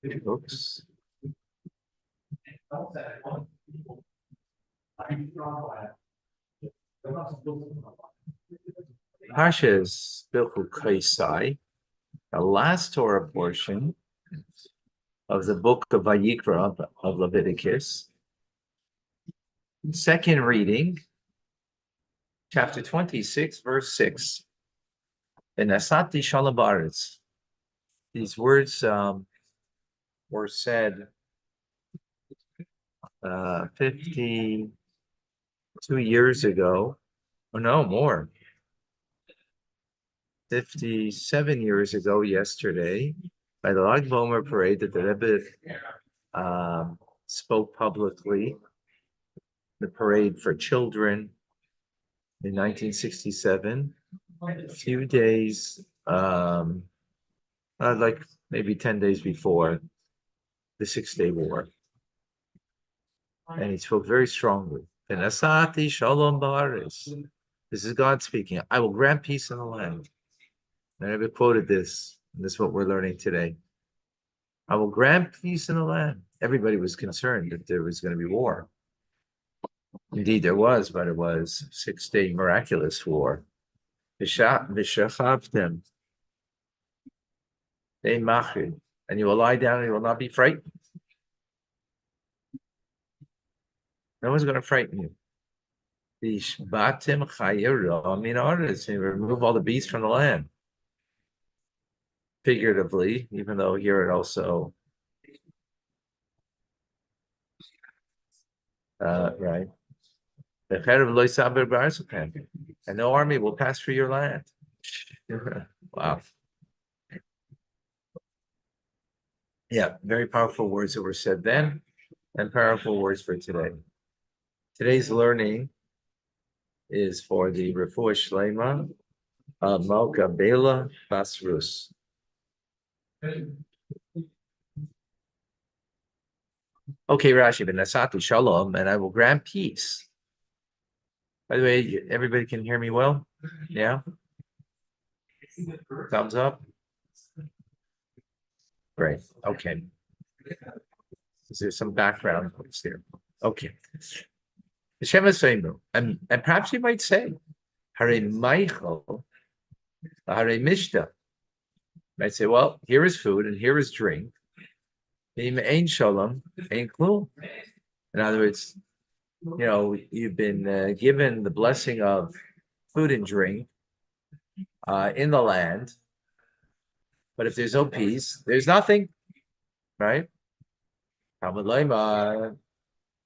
Oops. Parshas Bechukosai, the last Torah portion of the book of Vayikra of Leviticus. Second reading, chapter 26, verse 6. Asati Shalom Baaretz. These words were said 52 years ago, or no, more. 57 years ago yesterday, by the Lag Bomer parade that the Rebbe spoke publicly, the parade for children in 1967, a few days, like maybe 10 days before the 6-Day War. And he spoke very strongly. Asati Shalom Baaretz. This is God speaking. I will grant peace in the land. I never quoted this. And this is what we're learning today. I will grant peace in the land. Everybody was concerned that there was going to be war. Indeed, there was, but it was 6-day miraculous war. V'shachavtem. And you will lie down and you will not be frightened. No one's going to frighten you. V'shbatim chayera min haaretz. And remove all the beasts from the land. Figuratively, even though here it also right. And no army will pass through your land. Wow. Yeah, very powerful words that were said then, and powerful words for today. Today's learning is for the Refuah Shlema of Malka Bela Basrus. Okay, Rashi, Benasati Shalom, and I will grant peace. By the way, everybody can hear me well? Yeah? Thumbs up? Great. Okay. Is there some background noise here? Okay. And perhaps you might say, Hare Michael, Hare Mishta. Might say, well, here is food and here is drink. Ain Shalom, Ain Klum. In other words, you've been given the blessing of food and drink in the land. But if there's no peace, there's nothing, right?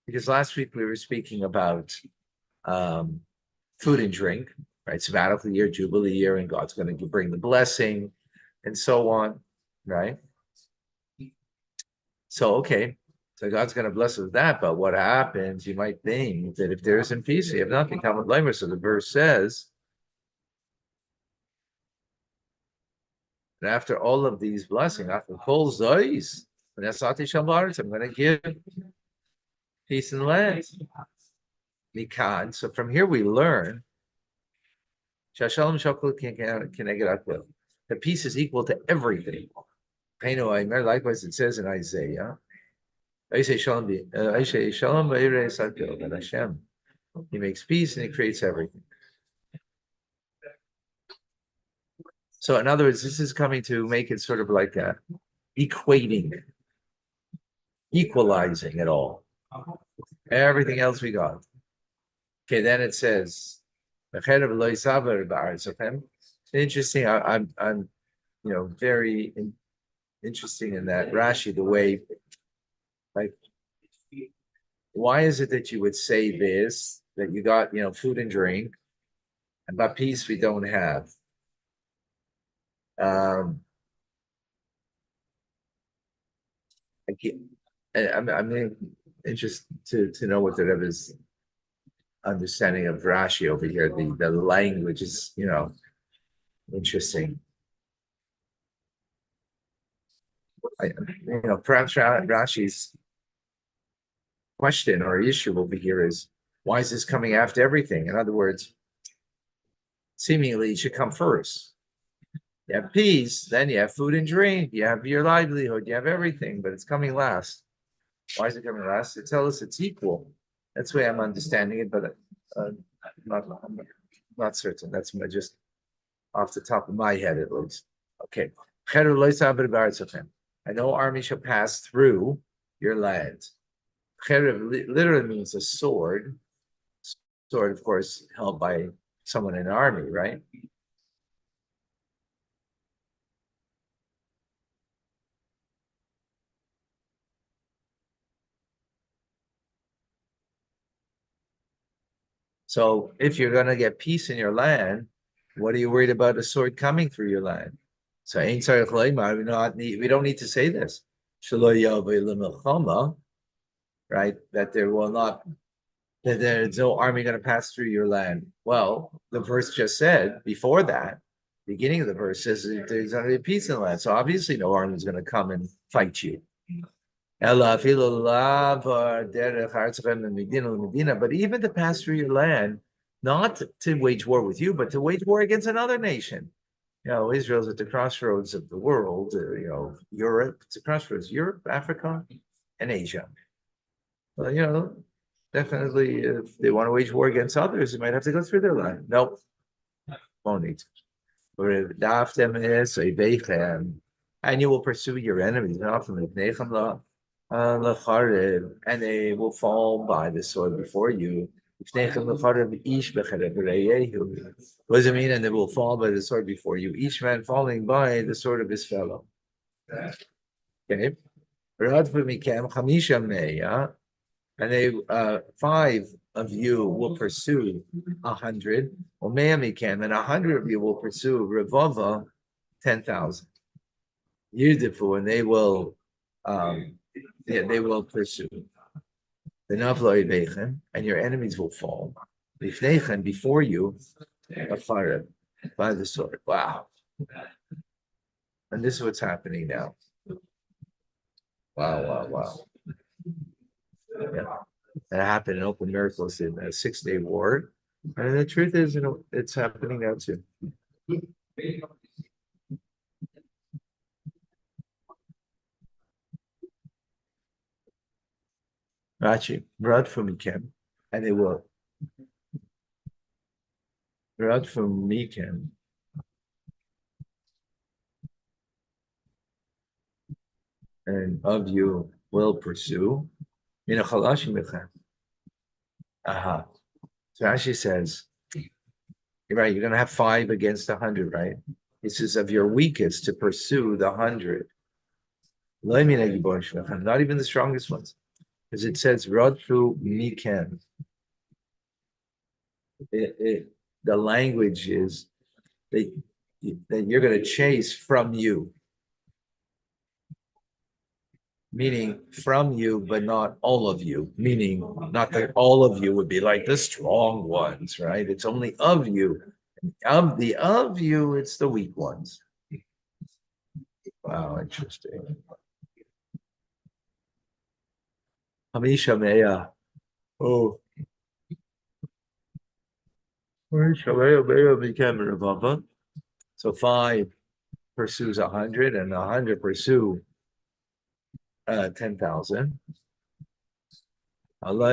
Because last week we were speaking about food and drink, right? Sabbatical year, Jubilee year, and God's going to bring the blessing and so on, right? So, okay, so God's going to bless us with that, but what happens, you might think that if there isn't peace, you have nothing. So the verse says, and after all of these blessings, after Kol Zois, I'm going to give peace in the land. Mikan. So from here we learn the peace is equal to everything. Likewise, it says in Isaiah, He makes peace and He creates everything. So in other words, this is coming to make it sort of like equating, equalizing it all. Everything else we got. Okay, then it says, interesting. I'm very interesting in that Rashi, the way, like, why is it that you would say this, that you got, food and drink, and but peace we don't have? I'm interested to know what the Rebbe's understanding of Rashi over here. The language is, interesting. Perhaps Rashi's question or issue over here is, why is this coming after everything? In other words, seemingly it should come first. You have peace, then you have food and drink, you have your livelihood, you have everything, but it's coming last. Why is it coming last? To tell us it's equal. That's the way I'm understanding it, but I'm not certain. That's just off the top of my head, at least. Okay. I know army shall pass through your land. Literally means a sword. Sword, of course, held by someone in an army, right? So if you're going to get peace in your land, what are you worried about a sword coming through your land? So we don't need to say this. Right? That there will not that there's no army going to pass through your land. Well, the verse just said before that, beginning of the verse says there's going to be peace in the land. So obviously no army is going to come and fight you. But even to pass through your land, not to wage war with you, but to wage war against another nation. Israel's at the crossroads of the world, Europe, it's a crossroads, Europe, Africa, and Asia. Well, definitely if they want to wage war against others, they might have to go through their land. Nope, won't need to. And you will pursue your enemies, and they will fall by the sword before you. What does it mean? And they will fall by the sword before you, each man falling by the sword of his fellow. Okay. And they 5 of you will pursue 100, or and 100 of you will pursue Revova 10,000. Beautiful, and they will pursue the Navloi, and your enemies will fall. Before you, a fire by the sword. Wow. And this is what's happening now. Wow. Yeah. That happened in Open Miracles in a 6-day war. And the truth is, it's happening now too. Rachi, Rad from Mikem, and they will. Rad from Mikem, and of you will pursue. In a Chalashim Mechem. Aha. So Rashi says, you're right, you're going to have 5 against 100, right? He says, of your weakest to pursue the 100. Not even the strongest ones. Because it says, Radfu Mikem. The language is that you're going to chase from you, meaning from you, but not all of you, meaning not that all of you would be like the strong ones, right? It's only of you. Of you, it's the weak ones. Wow, interesting. Hamisha Meya. Oh. So 5 pursues 100, and 100 pursue 10,000. Well,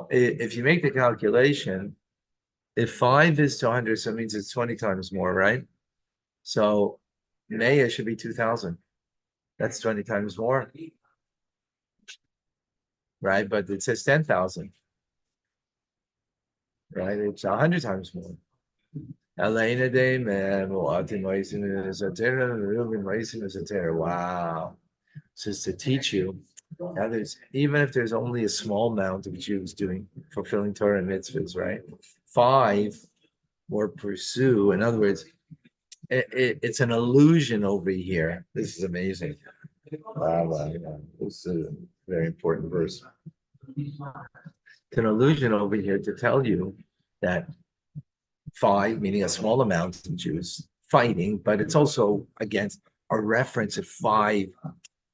if you make the calculation, if 5 is to 100, so it means it's 20 times more, right? So Maya should be 2,000. That's 20 times more, right? But it says 10,000, right? It's 100 times more. Wow. So it's to teach you. Now even if there's only a small amount of Jews fulfilling Torah and mitzvahs, right? 5 or pursue. In other words, it's an illusion over here. This is amazing. Wow. This is a very important verse. It's an illusion over here to tell you that 5, meaning a small amount of Jews fighting, but it's also against a reference of 5,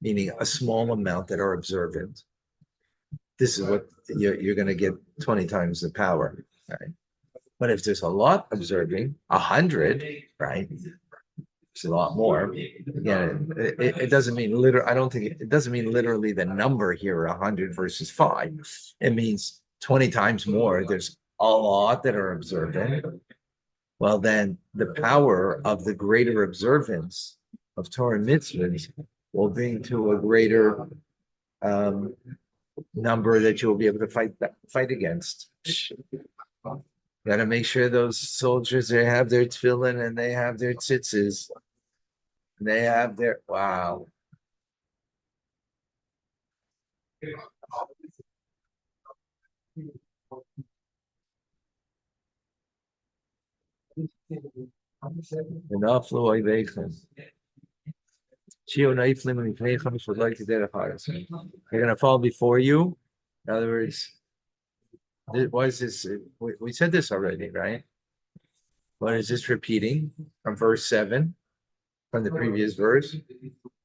meaning a small amount that are observant. this is what you're going to get 20 times the power, right? But if there's a lot observing, 100, right? It's a lot more. Again, it doesn't mean literally. I don't think it doesn't mean literally the number here, 100 versus 5. It means 20 times more. There's a lot that are observant. Well, then the power of the greater observance of Torah mitzvahs will bring to a greater number that you'll be able to fight against. Got to make sure those soldiers, they have their tefillin and they have their tzitzis. They have their wow. Enough loy bacon. They're gonna fall before you. In other words, what is this? We said this already, right? What is this repeating from verse 7 from the previous verse?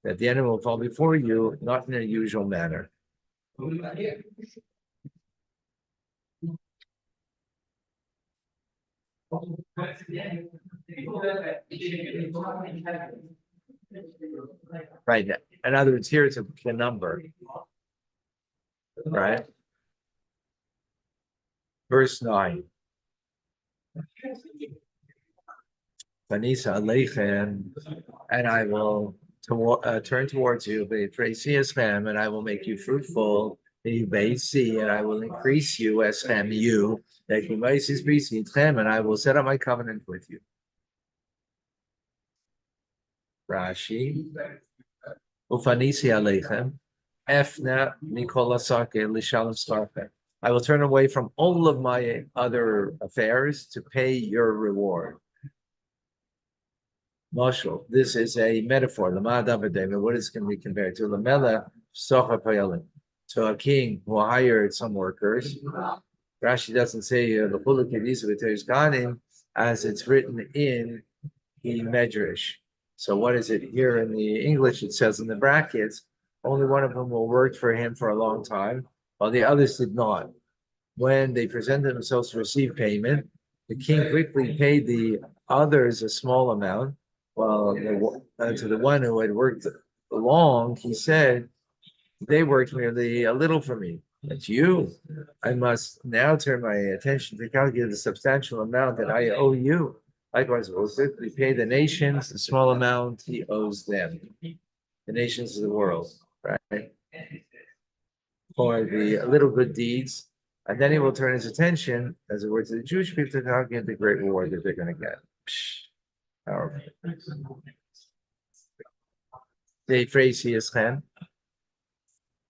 That the enemy will fall before you, not in a usual manner. Right. In other words, here it's a number. Right. Verse 9. Vanisa Aleichem, and I will turn towards you, and I will make you fruitful. And I will increase you as you, and I will set up my covenant with you. Rashi, Ufanisi Aleichem, Efna Nikola Sake Lishalom Starfe. I will turn away from all of my other affairs to pay your reward. Marshall, this is a metaphor. What is going to be compared to? Lamela Socha Payalim. To a king who hired some workers. Rashi doesn't say the Ganim as it's written in the Medrash. So what is it here in the English? It says in the brackets, only one of them will work for him for a long time, while the others did not. When they presented themselves to receive payment, the king quickly paid the others a small amount. Well, to the one who had worked long, he said, they worked merely a little for me. But you, I must now turn my attention to calculate the substantial amount that I owe you. Likewise, we'll quickly pay the nations the small amount he owes them. The nations of the world, right? For the little good deeds. And then he will turn his attention, as it were, to the Jewish people to calculate the great reward that they're going to get. Powerful. The phrase he is Chen,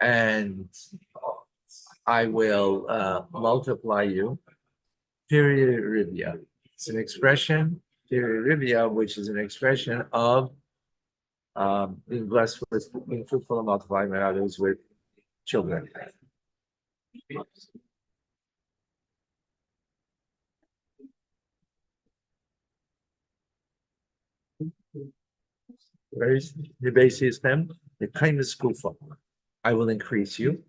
and I will multiply you. Period. It's an expression, period, which is an expression of being blessed with being fruitful and multiplying others with children. The base is them, the kindness kufa. I will increase you.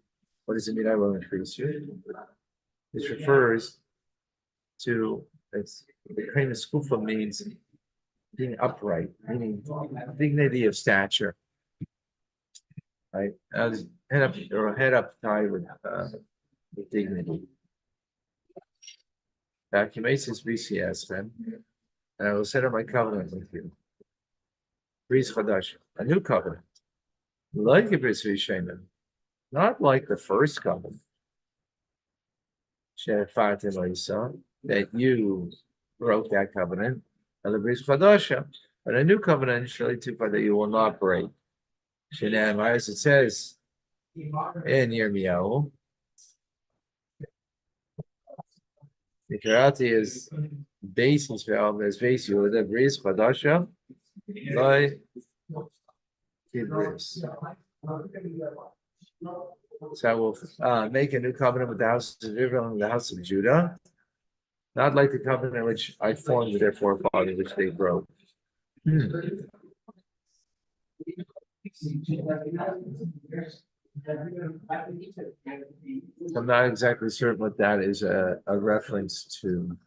What does it mean? I will increase you. This refers to the kindness kufa means being upright, meaning dignity of stature. Right? Head up high with dignity. Vacuumasis BCS then, and I will set up my covenant with you. Bris Chadash, a new covenant. Like a Bris Rishonim, not like the first covenant. Shefartim Isa, that you broke that covenant, and the Bris Chadasha, and a new covenant, Shalitupa, that you will not break. Shinam, as it says in Yirmiyahu, the karate is basis valve as base you the Bris Chadasha. By Kibris. So I will make a new covenant with the house of Israel and the house of Judah, not like the covenant which I formed with their forefathers, which they broke. I'm not exactly certain what that is a reference to.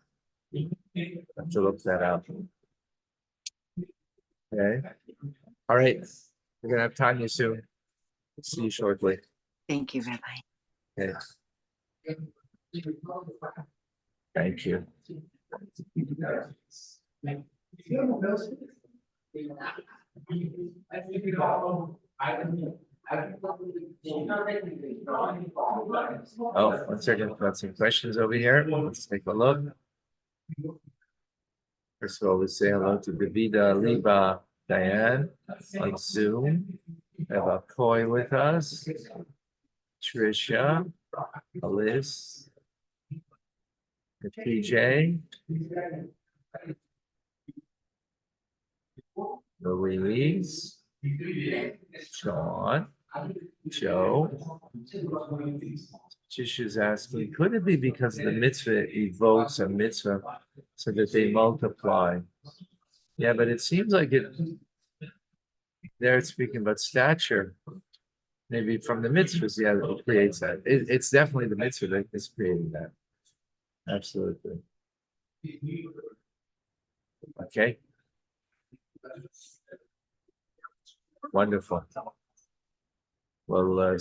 I have to look that up. Okay. All right. We're gonna have Tanya soon. See you shortly. Thank you, Rabbi. Okay. Thank you. Oh, 1 second. Got some questions over here. Let's take a look. First of all, we say hello to Davida, Liba, Diane on Zoom. We have a Koi with us. Trisha, Alice, PJ, Louise, Sean, Joe. Jishu's asking, could it be because the mitzvah evokes a mitzvah so that they multiply? Yeah, but it seems like it's speaking about stature. Maybe from the mitzvahs, yeah, it creates that. It's definitely the mitzvah that is creating that. Absolutely. Okay. Wonderful. Well,